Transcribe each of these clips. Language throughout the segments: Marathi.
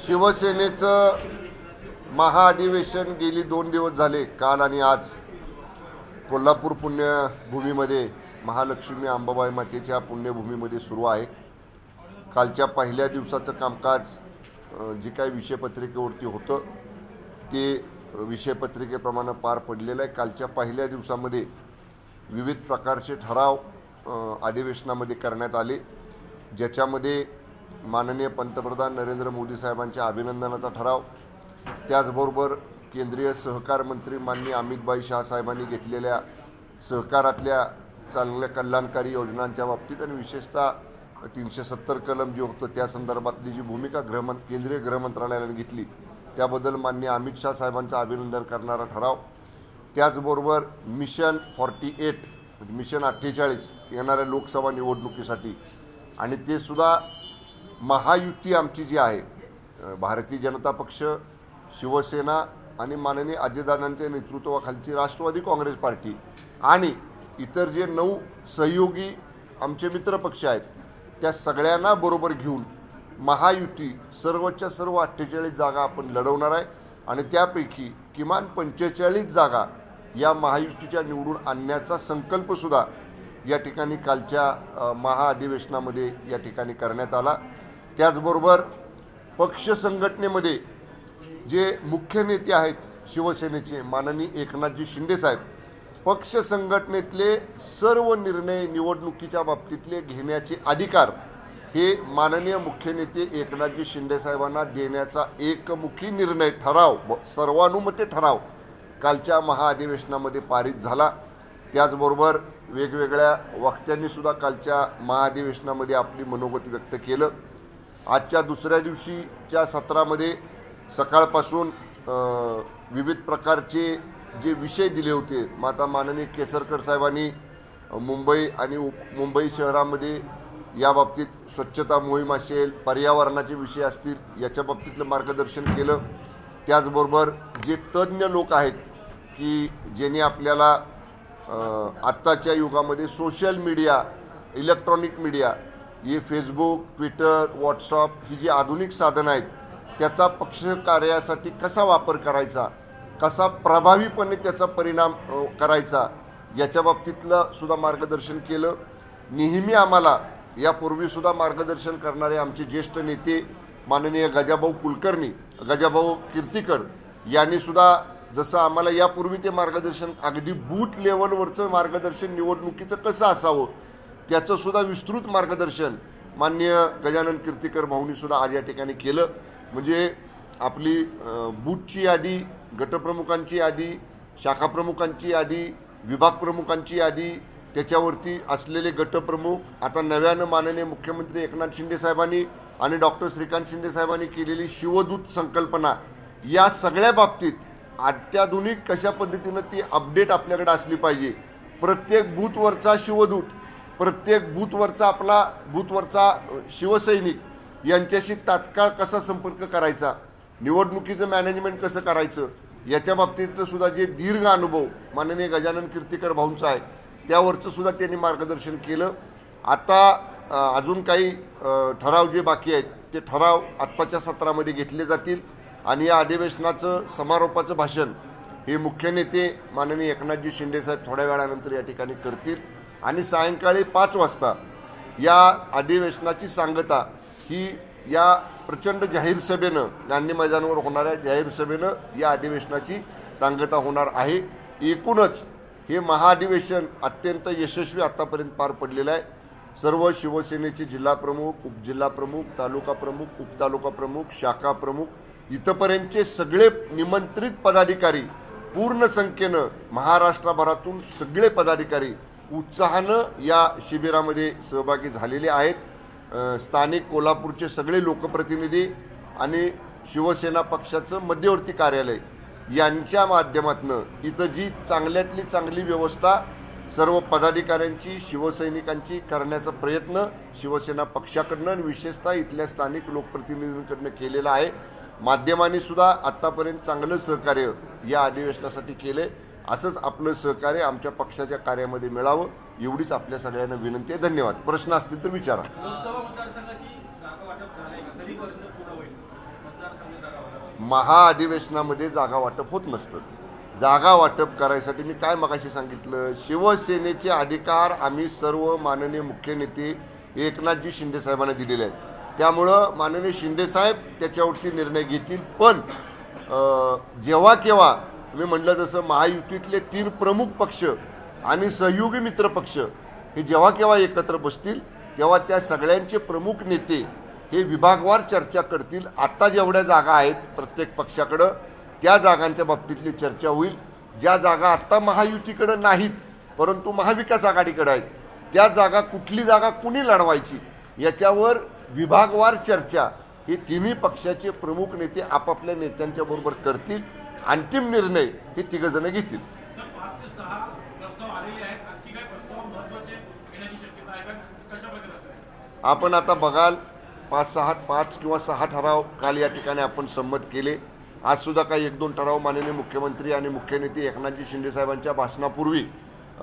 शिवसेनेचं महाअधिवेशन गेली 2 दिवस झाले, काल आणि आज कोल्हापूर पुण्यभूमीमध्ये महालक्ष्मी अंबाबाई मातेच्या पुण्यभूमीमध्ये सुरू आहे। कालच्या पहिल्या दिवसाचं कामकाज जे काही विषयपत्रिकेवरती होतं ते विषयपत्रिकेप्रमाणे पार पडलेलं आहे। कालच्या पहिल्या दिवसामध्ये विविध प्रकारचे ठराव अधिवेशनामध्ये करण्यात आले, ज्याच्यामध्ये माननीय पंतप्रधान नरेंद्र मोदी साहेबांच्या अभिनंदनाचा ठराव, त्याचबरोबर केंद्रीय सहकार मंत्री माननीय अमित शाह साहेबांनी घेतलेल्या सहकारातल्या चांगल्या कल्याणकारी योजनांच्या बाबतीत आणि विशेषतः 370 कलम जे होतं त्या संदर्भातली जी भूमिका केंद्रीय गृहमंत्रालयाने घेतली त्याबद्दल माननीय अमित शाह साहेबांचं अभिनंदन करणारा ठराव, त्याचबरोबर मिशन 48 मिशन 48 येणाऱ्या लोकसभा निवडणुकीसाठी आणि ते सुद्धा महायुती आमची जी आहे भारतीय जनता पक्ष, शिवसेना आणि माननीय अजितदादांच्या नेतृत्वाखालची राष्ट्रवादी काँग्रेस पार्टी आणि इतर जे 9 सहयोगी आमचे मित्रपक्ष आहेत त्या सगळ्यांना बरोबर घेऊन महायुती सर्वच्या सर्व 48 जागा आपण लढवणार आहे आणि त्यापैकी किमान 45 जागा या महायुतीच्या निवडून आणण्याचा संकल्पसुद्धा या ठिकाणी कालच्या महाअधिवेशनामध्ये या ठिकाणी करण्यात आला। त्याचबरोबर पक्ष संघटनेमध्ये जे मुख्य नेते आहेत शिवसेनेचे माननीय एकनाथजी शिंदे साहेब, पक्ष संघटनेतले सर्व निर्णय निवडणुकीच्या बाबतीतले घेण्याचे अधिकार हे माननीय मुख्य नेते एकनाथजी शिंदे साहेबांना देण्याचा एकमुखी निर्णय ठराव, सर्वानुमते ठराव कालच्या महाअधिवेशनामध्ये पारित झाला। त्याचबरोबर वेगवेगळ्या वक्त्यांनी सुद्धा कालच्या महाअधिवेशनामध्ये आपली मनोगत व्यक्त केलं। आजच्या दुसऱ्या दिवशीच्या सत्रामध्ये सकाळपासून विविध प्रकारचे जे विषय दिले होते, माता माननीय केसरकर साहेबांनी मुंबई आणि मुंबई शहरामध्ये या बाबतीत स्वच्छता मोहीम असेल, पर्यावरणाचे विषय असतील याच्या बाबतीतलं मार्गदर्शन केलं। त्याचबरोबर जे तज्ज्ञ लोक आहेत की ज्यांनी आपल्याला आत्ताच्या युगामध्ये सोशल मीडिया, इलेक्ट्रॉनिक मीडिया, हे फेसबुक, ट्विटर, व्हॉट्सअप ही जी आधुनिक साधनं आहेत त्याचा पक्ष कार्यासाठी कसा वापर करायचा, कसा प्रभावीपणे त्याचा परिणाम करायचा याच्या बाबतीतलं सुद्धा मार्गदर्शन केलं। नेहमी आम्हाला यापूर्वीसुद्धा मार्गदर्शन करणारे आमचे ज्येष्ठ नेते माननीय गजाभाऊ कीर्तीकर यांनी सुद्धा जसं आम्हाला यापूर्वी ते मार्गदर्शन अगदी बूथ लेवलवरचं मार्गदर्शन निवडणुकीचं कसं असावं त्याचं सुद्धा विस्तृत मार्गदर्शन माननीय गजानन कीर्तीकर भाऊंनी सुद्धा आज या ठिकाणी केलं। म्हणजे आपली बूथची यादी, गटप्रमुखांची यादी, शाखाप्रमुखांची यादी, विभाग प्रमुखांची यादी, त्याच्यावरती असलेले गटप्रमुख, आता नव्यानं माननीय मुख्यमंत्री एकनाथ शिंदे साहेबांनी आणि डॉक्टर श्रीकांत शिंदे साहेबांनी केलेली शिवदूत संकल्पना, या सगळ्या बाबतीत अत्याधुनिक कशा पद्धतीनं ती अपडेट आपल्याकडे असली पाहिजे। प्रत्येक बूथवरचा शिवदूत, प्रत्येक बूथवरचा आपला बूथवरचा शिवसैनिक यांच्याशी तात्काळ कसा संपर्क करायचा, निवडणुकीचं मॅनेजमेंट कसं करायचं याच्या बाबतीतलं सुद्धा जे दीर्घ अनुभव माननीय गजानन कीर्तीकर भाऊंचा आहे त्यावरचं सुद्धा त्यांनी मार्गदर्शन केलं। आता अजून काही ठराव जे बाकी आहेत ते ठराव आत्ताच्या सत्रामध्ये घेतले जातील आणि या अधिवेशनाचं समारोपाचं भाषण हे मुख्य नेते माननीय एकनाथजी शिंदे साहेब थोड्या वेळानंतर या ठिकाणी करतील आणि सायंकाळी 5 वाजता या अधिवेशनाची सांगता ही या प्रचंड जाहीर सभेनं, गांधी मैदानावर होणाऱ्या जाहीर सभेनं या अधिवेशनाची सांगता होणार आहे। एकूणच हे महाअधिवेशन अत्यंत यशस्वी आतापर्यंत पार पडलेलं आहे। सर्व शिवसेनेचे जिल्हाप्रमुख, उपजिल्हाप्रमुख, तालुका प्रमुख, उपतालुका प्रमुख, शाखा प्रमुख इथपर्यंतचे सगळे निमंत्रित पदाधिकारी पूर्ण संख्येनं महाराष्ट्रभरातून सगळे पदाधिकारी उत्साहानं या शिबिरामध्ये सहभागी झालेले आहेत। स्थानिक कोल्हापूरचे सगळे लोकप्रतिनिधी आणि शिवसेना पक्षाचं मध्यवर्ती कार्यालय यांच्या माध्यमातून इथं जी चांगल्यातली चांगली व्यवस्था सर्व पदाधिकाऱ्यांची, शिवसैनिकांची करण्याचा प्रयत्न शिवसेना पक्षाकडनं आणि विशेषतः इथल्या स्थानिक लोकप्रतिनिधींकडनं केलेला आहे। माध्यमांनी सुद्धा आत्तापर्यंत चांगलं सहकार्य या अधिवेशनासाठी केले, असंच आपलं सहकार्य आमच्या पक्षाच्या कार्यामध्ये मिळावं एवढीच आपल्या सगळ्यांना विनंती आहे। धन्यवाद। प्रश्न असतील तर विचारा। महाअधिवेशनामध्ये जागा वाटप होत नसतं. जागा वाटप करायसाठी मी काय मगाशी सांगितलं, शिवसेनेचे अधिकार आम्ही सर्व माननीय मुख्य नेते एकनाथजी शिंदे साहेबांना दिलेले आहेत. त्यामुळं माननीय शिंदेसाहेब त्याच्यावरती निर्णय घेतील. पण जेव्हा केव्हा तुम्ही म्हटलं जसं महायुतीतले 3 प्रमुख पक्ष आणि सहयोगी मित्र पक्ष हे जेव्हा केव्हा एकत्र बसतील तेव्हा त्या सगळ्यांचे प्रमुख नेते हे विभागवार चर्चा करतील. आत्ता जेवढ्या जागा आहेत प्रत्येक पक्षाकडं त्या जागांच्या बाबतीतली चर्चा होईल. ज्या जागा आत्ता महायुतीकडं नाहीत परंतु महाविकास आघाडीकडे आहेत त्या जागा कुठली जागा कुणी लढवायची याच्यावर विभागवार चर्चा हे तिन्ही पक्षाचे प्रमुख नेते आपापल्या नेत्यांच्या बरोबर करतील. अंतिम निर्णय हे तिघजण घेतील. आपण आता बघाल 5 किंवा 6 ठराव काल या ठिकाणी आपण संमत केले. आज सुद्धा काही 1-2 ठराव माननीय मुख्यमंत्री आणि मुख्य नेते एकनाथजी शिंदे साहेबांच्या भाषणापूर्वी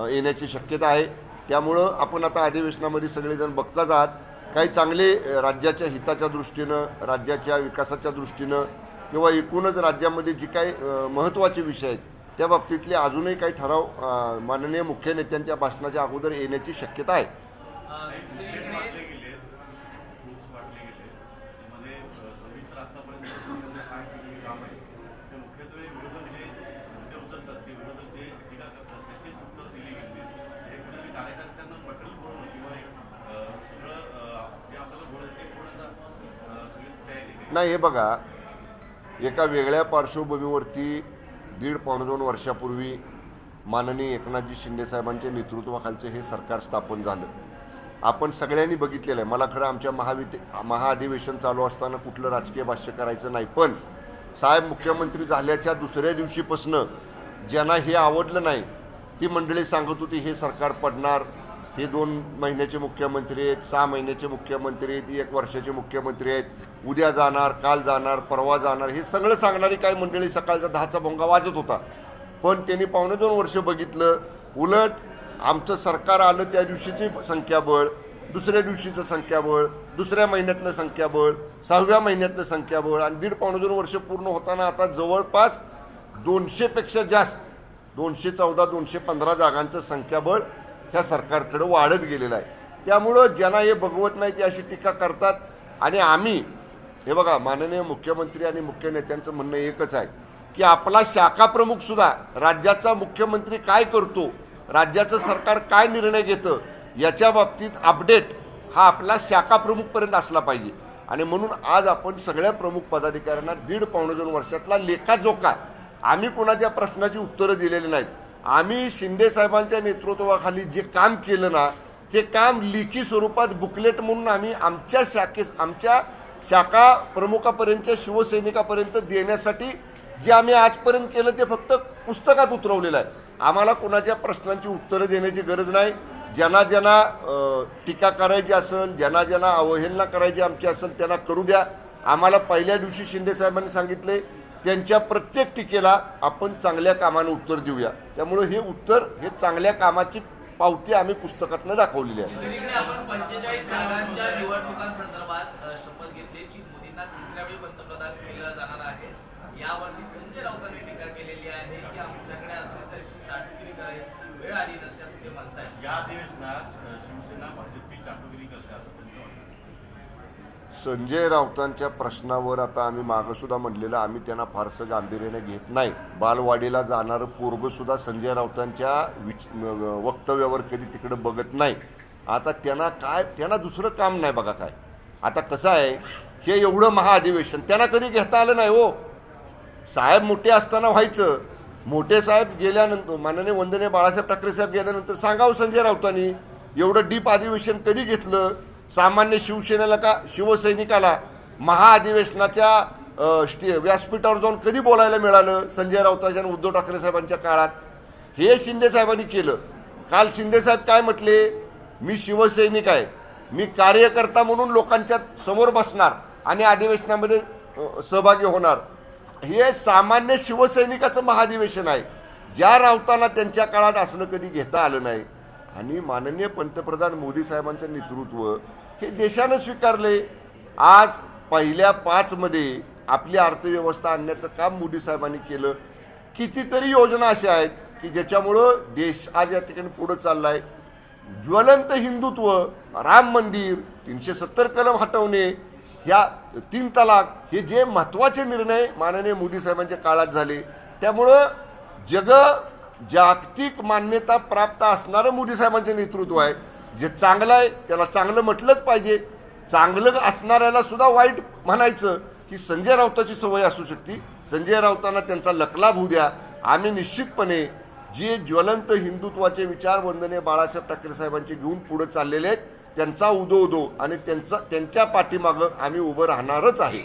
येण्याची शक्यता आहे. त्यामुळं आपण आता अधिवेशनामध्ये सगळेजण बघताच आहात. काही चांगले राज्याच्या हिताच्या दृष्टीनं राज्याच्या विकासाच्या दृष्टीनं किंवा एकूणच राज्यामध्ये जी काही महत्त्वाचे विषय आहेत त्या बाबतीतले अजूनही काही ठराव माननीय मुख्य नेत्यांच्या भाषणाच्या अगोदर येण्याची शक्यता आहे. नाही, हे बघा, एका वेगळ्या पार्श्वभूमीवरती 1.5-2 वर्षापूर्वी माननीय एकनाथजी शिंदे साहेबांच्या नेतृत्वाखालचं हे सरकार स्थापन झालं. आपण सगळ्यांनी बघितलेलं आहे. मला खरं आमच्या महाअधिवेशन चालू असताना कुठलं राजकीय भाष्य करायचं नाही, पण साहेब मुख्यमंत्री झाल्याच्या दुसऱ्या दिवशीपासनं ज्यांना हे आवडलं नाही ती मंडळी सांगत होती हे सरकार पडणार, हे 2 महिन्याचे मुख्यमंत्री आहेत, 6 महिन्याचे मुख्यमंत्री आहेत, 1 वर्षाचे मुख्यमंत्री आहेत, उद्या जाणार, काल जाणार, परवा जाणार, हे सगळं सांगणारी काही मंडळी सकाळचा 10चा भोंगा वाजत होता. पण त्यांनी 2.5 वर्ष बघितलं. उलट आमचं सरकार आलं त्या दिवशीची संख्याबळ, दुसऱ्या दिवशीचं संख्याबळ, दुसऱ्या महिन्यातलं संख्याबळ, 6व्या महिन्यातलं संख्याबळ आणि 1.5-2 वर्ष पूर्ण होताना आता जवळपास 200पेक्षा जास्त 214-215 जागांचं संख्याबळ ह्या सरकारकडे वाढत गेलेलं आहे. त्यामुळं ज्यांना हे बघवत नाही ते अशी टीका करतात. आणि आम्ही हे बघा, माननीय मुख्यमंत्री आणि मुख्य नेत्यांचं म्हणणं एकच आहे की आपला शाखा प्रमुख सुद्धा राज्याचा मुख्यमंत्री काय करतो, राज्याचं सरकार काय निर्णय घेतं याच्या बाबतीत अपडेट हा आपला शाखा प्रमुखपर्यंत असला पाहिजे. आणि म्हणून आज आपण सगळ्या प्रमुख पदाधिकाऱ्यांना 1.5-2 वर्षातला लेखाजोखा, आम्ही कोणाच्या प्रश्नाची उत्तरं दिलेली नाहीत. आम्ही शिंदे साहेबांच्या नेतृत्वाखाली जे काम केलं ना ते काम लेखी स्वरूपात बुकलेट म्हणून आम्ही आमच्या शाखा प्रमुखापर्यंतच्या शिवसैनिकापर्यंत देण्यासाठी जे आम्ही आजपर्यंत केलं ते फक्त पुस्तकात उतरवलेलं आहे. आम्हाला कोणाच्या प्रश्नांची उत्तरं देण्याची गरज नाही. ज्यांना टीका करायची असेल, ज्यांना अवहेलना करायची आमची असेल त्यांना करू द्या. आम्हाला पहिल्या दिवशी शिंदे साहेबांनी सांगितले त्यांच्या प्रत्येक टीकेला आपण चांगल्या कामानं उत्तर देऊया. त्यामुळे हे उत्तर हे चांगल्या कामाची पावती आम्ही पुस्तकातनं दाखवलेली आहे. आपण 45 जागांच्या निवडणुकांसंदर्भात शपथ घेतली की मोदींना 3ऱ्या वेळी पंतप्रधान केलं जाणार आहे. यावरती संजय राऊतांनी टीका केलेली आहे की आमच्याकडे असली तरी चाटुगिरी करायची वेळ आली नसते असं ते म्हणतात. या अधिवेशनात शिवसेना भाजपची चाटुगिरी करते असं संजय राऊतांच्या प्रश्नावर आता आम्ही मागंसुद्धा म्हणलेलं आम्ही त्यांना फारसं गांभीर्याने घेत नाही. बालवाडीला जाणारं पोरगंसुद्धा संजय राऊतांच्या वक्तव्यावर कधी तिकडं बघत नाही. आता त्यांना दुसरं काम नाही बघा काय. आता कसं आहे, हे एवढं महाअधिवेशन त्यांना कधी घेता आलं नाही हो. साहेब मोठे असताना व्हायचं. मोठे साहेब गेल्यानंतर माननीय वंदनीय बाळासाहेब ठाकरे साहेब गेल्यानंतर सांगावं संजय राऊतांनी एवढं डीप अधिवेशन कधी घेतलं. सामान्य शिवसेनेला का शिवसैनिकाला महाअधिवेशनाच्या व्यासपीठावर जाऊन कधी बोलायला मिळालं संजय राऊतांच्या आणि उद्धव ठाकरे साहेबांच्या काळात. हे शिंदे साहेबांनी केलं. काल शिंदे साहेब काय म्हटले, मी शिवसैनिक आहे, मी कार्यकर्ता म्हणून लोकांच्या समोर बसणार आणि अधिवेशनामध्ये सहभागी होणार. हे सामान्य शिवसैनिकाचं महाअधिवेशन आहे. ज्या राऊतांना त्यांच्या काळात असलं कधी घेता आलं नाही. आणि माननीय पंतप्रधान मोदी साहेबांचं नेतृत्व हे देशानं स्वीकारले. आज पहिल्या 5 मध्ये आपली अर्थव्यवस्था आणण्याचं काम मोदी साहेबांनी केलं. कितीतरी योजना अशा आहेत की ज्याच्यामुळं देश आज या ठिकाणी पुढं चालला आहे. ज्वलंत हिंदुत्व, राम मंदिर, 370 कलम हटवणे, ह्या 3 तलाक, हे जे महत्त्वाचे निर्णय माननीय मोदी साहेबांच्या काळात झाले. त्यामुळं जागतिक मान्यता प्राप्त असणारं मोदी साहेबांचं नेतृत्व आहे. जे चांगलं आहे त्याला चांगलं म्हटलंच पाहिजे. चांगलं असणाऱ्याला सुद्धा वाईट म्हणायचं की संजय राऊताची सवय असू शकते. संजय राऊतांना त्यांचा लकलाभ होऊ द्या. आम्ही निश्चितपणे जे ज्वलंत हिंदुत्वाचे विचार वंदनीय बाळासाहेब ठाकरे साहेबांचे घेऊन पुढे चाललेले आहेत, त्यांचा उदो आणि त्यांच्या पाठीमागं आम्ही उभं राहणारच आहे.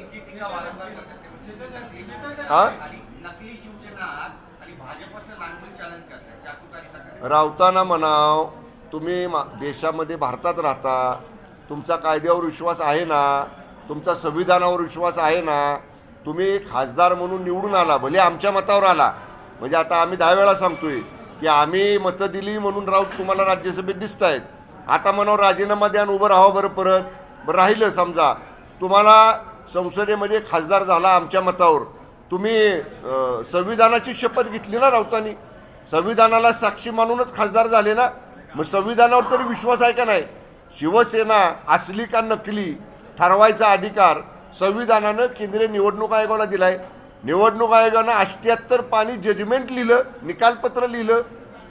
राऊतांना म्हणाव, तुम्ही देशामध्ये भारतात राहता, तुमचा कायद्यावर विश्वास आहे ना, तुमचा संविधानावर विश्वास आहे ना, तुम्ही खासदार म्हणून निवडून आला, भले आमच्या मतावर आला. म्हणजे आता आम्ही 10 वेळा सांगतोय की आम्ही मतं दिली म्हणून राऊत तुम्हाला राज्यसभेत दिसत आहेत. आता म्हणावं राजीनामा द्या आणि उभं राहावं बरं परत. बरं राहिलं समजा तुम्हाला संसदेमध्ये खासदार झाला आमच्या मतावर, तुम्ही संविधानाची शपथ घेतली ना राऊतांनी, संविधानाला साक्षी मानूनच खासदार झाले ना. मग संविधानावर तरी विश्वास आहे का नाही? शिवसेना असली का नकली ठरवायचा अधिकार संविधानानं केंद्रीय निवडणूक आयोगाला दिलाय. निवडणूक आयोगानं 78 पानी जजमेंट लिहिलं, निकालपत्र लिहिलं,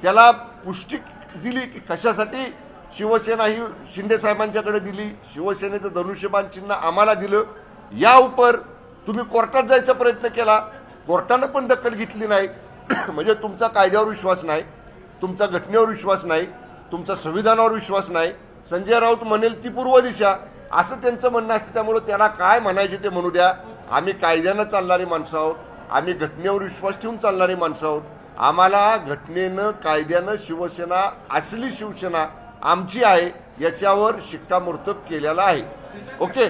त्याला पुष्टी दिली की कशासाठी शिवसेना ही शिंदे साहेबांच्याकडे दिली, शिवसेनेचं धनुष्यबाण चिन्ह आम्हाला दिलं. या उपर तुम्ही कोर्टात जायचा प्रयत्न केला, कोर्टानं पण दखल घेतली नाही. म्हणजे तुमचा कायद्यावर विश्वास नाही, तुमचा घटनेवर विश्वास नाही, तुमचा संविधानावर विश्वास नाही. संजय राऊत म्हणेल ती पूर्व दिशा असं त्यांचं म्हणणं असतं. त्यामुळं त्याला काय म्हणायचे ते म्हणू द्या. आम्ही कायद्यानं चालणारी माणसं आहोत, आम्ही घटनेवर विश्वास ठेवून चालणारी माणसं आहोत. आम्हाला घटनेनं कायद्यानं शिवसेना असली शिवसेना आमची आहे याच्यावर शिक्कामोर्तब केलेला आहे. ओके.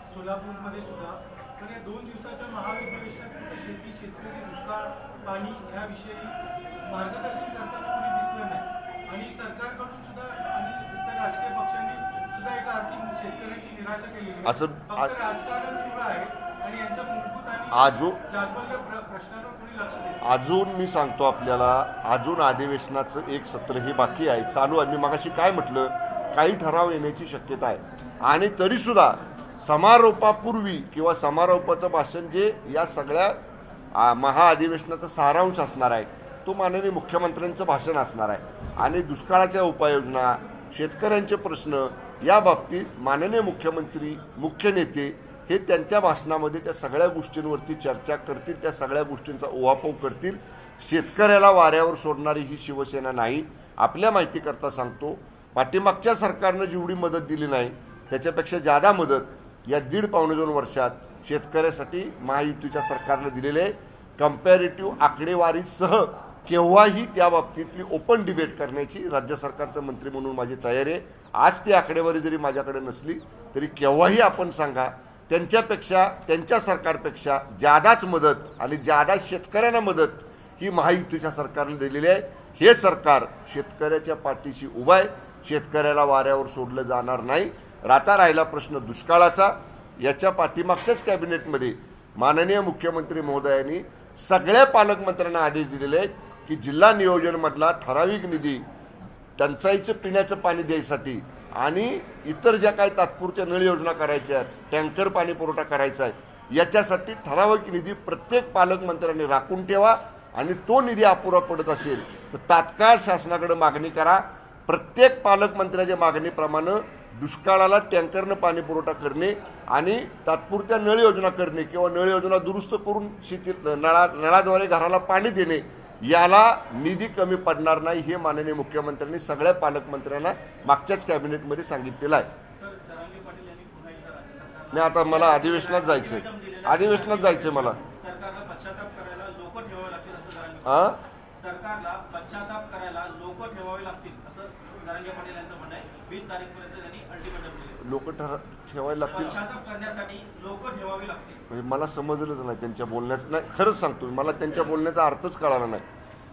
सोलापूरमध्ये सुद्धा तर या 2 दिवसाच्या महाविधिवेशनात शेती, शेतकरी, दुष्काळ, पाणी याविषयी मार्गदर्शन करताना कोणी दिसलं नाही. आणि सरकारकडून सुद्धा आणि इतर राजकीय पक्षांनी सुद्धा एका आर्थिक शेतकऱ्यांची निराशा केलेली आहे. असं फक्त राजकारण सुरू आहे आणि यांच्या मूलभूत आणि जागतिक प्रश्नांवर कोणी लक्ष देत नाही. अजून मी सांगतो आपल्याला, अजून अधिवेशनाचं एक सत्र हे बाकी आहे, चालू आहे. मी मगाशी काय म्हटलं, काही ठराव येण्याची शक्यता आहे. आणि तरीसुद्धा समारोपापूर्वी किंवा समारोपाचं भाषण जे या सगळ्या महाअधिवेशनाचा सारांश असणार आहे तो माननीय मुख्यमंत्र्यांचं भाषण असणार आहे. आणि दुष्काळाच्या उपाययोजना, शेतकऱ्यांचे प्रश्न या बाबतीत माननीय मुख्यमंत्री, मुख्य नेते हे त्यांच्या भाषणामध्ये त्या सगळ्या गोष्टींवरती चर्चा करतील, त्या सगळ्या गोष्टींचा उहापोह करतील. शेतकऱ्याला वाऱ्यावर सोडणारी ही शिवसेना नाही. आपल्या माहितीकरता सांगतो, पाठीमागच्या सरकारनं जेवढी मदत दिली नाही त्याच्यापेक्षा जादा मदत या 1.5-2 वर्षात शेतकऱ्यासाठी महायुतीच्या सरकारनं दिलेले आहे. कंपॅरेटिव्ह आकडेवारीसह केव्हाही त्या बाबतीतली ओपन डिबेट करण्याची राज्य सरकारचं मंत्री म्हणून माझी तयारी आहे. आज ती आकडेवारी जरी माझ्याकडे नसली तरी केव्हाही आपण सांगा, त्यांच्यापेक्षा, त्यांच्या सरकारपेक्षा जादाच मदत आणि जादा शेतकऱ्यांना मदत ही महायुतीच्या सरकारने दिलेली आहे. हे सरकार शेतकऱ्याच्या पाठीशी उभं आहे, शेतकऱ्याला वाऱ्यावर सोडलं जाणार नाही. राता राहिला प्रश्न दुष्काळाचा, याच्या पाठीमागच्याच कॅबिनेटमध्ये माननीय मुख्यमंत्री महोदयांनी सगळ्या पालकमंत्र्यांना आदेश दिलेले आहेत की जिल्हा नियोजनमधला ठराविक निधी टंचाईचं पिण्याचं पाणी द्यायसाठी आणि इतर ज्या काही तात्पुरत्या नळ योजना करायच्या आहेत, टँकर पाणी पुरवठा करायचा आहे, याच्यासाठी ठराविक निधी प्रत्येक पालकमंत्र्यांनी राखून ठेवा. आणि तो निधी अपुरा पडत असेल तर तात्काळ शासनाकडे मागणी करा. प्रत्येक पालकमंत्र्याच्या मागणीप्रमाणे दुष्काळाला टँकरनं पाणी पुरवठा करणे आणि तात्पुरत्या नळ योजना करणे किंवा नळ योजना दुरुस्त करून शेती नळाद्वारे घराला पाणी देणे, याला निधी कमी पडणार नाही हे माननीय मुख्यमंत्र्यांनी सगळ्या पालकमंत्र्यांना मागच्याच कॅबिनेटमध्ये सांगितलेलं आहे. नाही, आता मला अधिवेशनात जायचंय, अधिवेशनात जायचंय मला. सरकारला पश्चाताप करायला लोक ठेवावे लागतील असं जरांगे पाटील यांचं म्हणणं आहे. 20 तारीखपर्यंत त्यांनी अल्टिमेटम दिले. लोक ठेवायला लागतील, पश्चाताप करण्यासाठी लोक ठेवावे लागतील. म्हणजे मला समजलंच नाही त्यांच्या बोलण्याचं. नाही, खरंच सांगतो, मला त्यांच्या बोलण्याचा अर्थच कळाला नाही.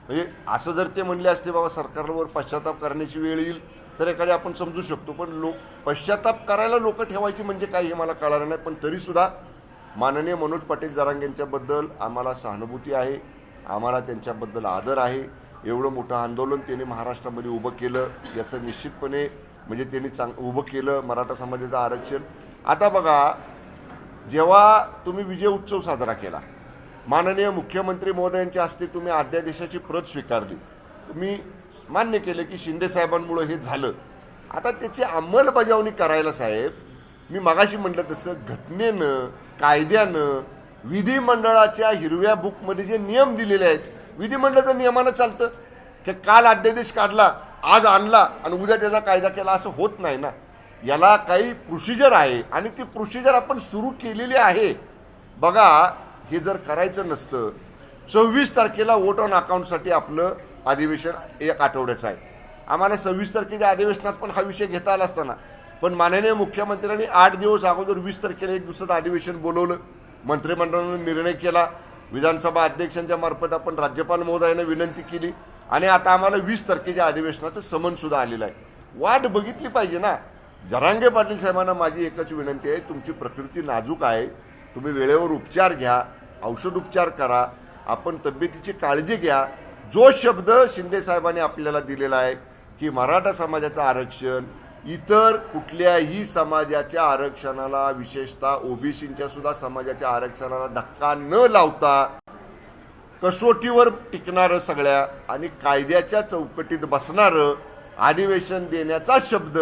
म्हणजे असं जर ते म्हणले असते बाबा सरकारवर पश्चाताप करण्याची वेळ येईल तर एखादी आपण समजू शकतो, पण पश्चाताप करायला लोक ठेवायची म्हणजे काय हे मला कळालं नाही. पण तरीसुद्धा माननीय मनोज पाटील जरांगे यांच्याबद्दल आम्हाला सहानुभूती आहे, आम्हाला त्यांच्याबद्दल आदर आहे. एवढं मोठं आंदोलन त्यांनी महाराष्ट्रामध्ये उभं केलं याचं निश्चितपणे म्हणजे त्यांनी उभं केलं मराठा समाजाचं आरक्षण. आता बघा, जेव्हा तुम्ही विजय उत्सव साजरा केला, माननीय मुख्यमंत्री महोदयांच्या हस्ते तुम्ही अध्यादेशाची प्रत स्वीकारली, तुम्ही मान्य केलं की शिंदे साहेबांमुळे हे झालं. आता त्याची अंमलबजावणी करायला साहेब, मी मगाशी म्हटलं तसं घटनेनं, कायद्यानं, विधिमंडळाच्या हिरव्या बुकमध्ये जे नियम दिलेले आहेत, विधिमंडळाचं नियमानं चालतं की काल अध्यादेश काढला, आज आणला आणि उद्या त्याचा कायदा केला, असं होत नाही ना. याला काही प्रोसिजर आहे आणि ती प्रोसिजर आपण सुरू केलेली आहे. बघा, हे जर करायचं नसतं, 26 तारखेला वोट ऑन अकाउंटसाठी आपलं अधिवेशन 1 आठवड्याचं आहे. आम्हाला 26 तारखेच्या अधिवेशनात पण हा विषय घेता आला असताना, पण माननीय मुख्यमंत्र्यांनी 8 दिवस अगोदर 20 तारखेला एक दिवसाचं अधिवेशन बोलवलं, मंत्रिमंडळाने निर्णय केला, विधानसभा अध्यक्षांच्या मार्फत आपण राज्यपाल महोदयांना विनंती केली आणि आता आम्हाला 20 तारखेच्या अधिवेशनाचं समनसुद्धा आलेलं आहे. वाट बघितली पाहिजे ना. जरांगे पाटील साहेबांना माझी एकच विनंती आहे, तुमची प्रकृती नाजूक आहे, तुम्ही वेळेवर उपचार घ्या, औषध उपचार करा, आपण तब्येतीची काळजी घ्या. जो शब्द शिंदे साहेबांनी आपल्याला दिलेला आहे की मराठा समाजाचं आरक्षण इतर कुठल्याही समाजाच्या आरक्षणाला, विशेषतः ओबीसींच्या सुद्धा समाजाच्या आरक्षणाला धक्का न लावता कसोटीवर टिकणारं सगळ्या आणि कायद्याच्या चौकटीत बसणारं अधिवेशन देण्याचा शब्द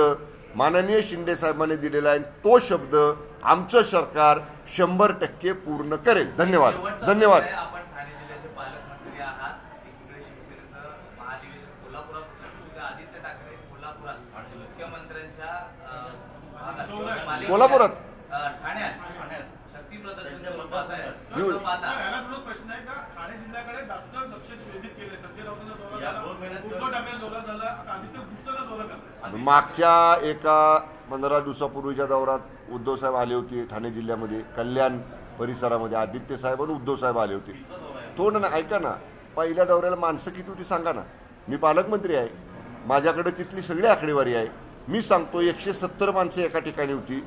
माननीय शिंदे साहेबांनी दिलेला आहे. तो शब्द आमचं सरकार 100% पूर्ण करेल. धन्यवाद. धन्यवाद. आपण ठाणे जिल्ह्याचे पालकमंत्री आहात. एकीकडे शिवसेनेचं महाधिवेशन कोल्हापुरात होतं, उद्या आदित्य ठाकरे कोल्हापुरात आणि मुख्यमंत्र्यांच्या भागात कोल्हापुरात ठाण्यात शक्ती प्रदर्शन करून आहे. यू- असं पाहता याला सुद्धा प्रश्न आहे का ठाणे जिल्ह्याकडे जास्त लक्ष केंद्रित केले. संजय राऊतांचा दौरा झाला, उद्धव ठाकरेंचा दौरा झाला, आता आदित्य भुजबळचा दौरा करतात. मागच्या एका 15 दिवसापूर्वीच्या दौऱ्यात उद्धव साहेब आले होते ठाणे जिल्ह्यामध्ये, कल्याण परिसरामध्ये आदित्य साहेब आणि उद्धव साहेब आले होते. थोडं ना ऐका ना, पहिल्या दौऱ्याला माणसं किती होती सांगा ना. मी पालकमंत्री आहे, माझ्याकडे तिथली सगळी आकडेवारी आहे. मी सांगतो 170 माणसं एका ठिकाणी होती,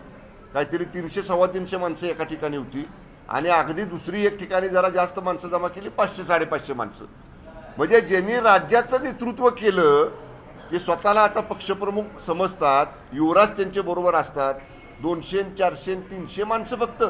काहीतरी 300-350 माणसं एका ठिकाणी होती आणि अगदी दुसरी एक ठिकाणी जरा जास्त माणसं जमा केली, 500-550 माणसं. म्हणजे ज्यांनी राज्याचं नेतृत्व केलं ते स्वतःला आता पक्षप्रमुख समजतात, युवराज त्यांच्या बरोबर असतात, 200, 400, 300 माणसं फक्त.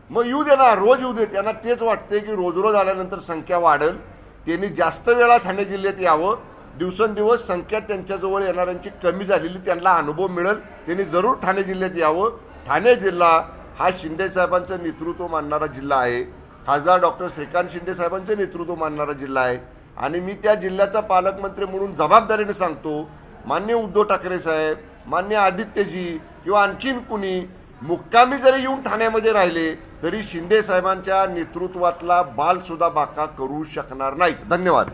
मग येऊ दे ना, रोज येऊ दे. त्यांना तेच वाटते की रोज रोज आल्यानंतर संख्या वाढेल, त्यांनी जास्त वेळा ठाणे जिल्ह्यात यावं, दिवसेंदिवस संख्या त्यांच्याजवळ येणाऱ्यांची कमी झालेली त्यांना अनुभव मिळेल, त्यांनी जरूर ठाणे जिल्ह्यात यावं. ठाणे जिल्हा हा शिंदे साहेबांचं नेतृत्व मानणारा जिल्हा आहे, खासदार डॉक्टर श्रीकांत शिंदे साहेबांचं नेतृत्व मानणारा जिल्हा आहे आणि मी त्या जिल्ह्याचा पालकमंत्री म्हणून जबाबदारीने सांगतो, मान्य उद्धव ठाकरे साहेब, मान्य आदित्यजी किंवा आणखीन कुणी मुक्कामी जरी येऊन ठाण्यामध्ये राहिले तरी शिंदे साहेबांच्या नेतृत्वातला बाल सुद्धा बाका करू शकणार नाहीत. धन्यवाद.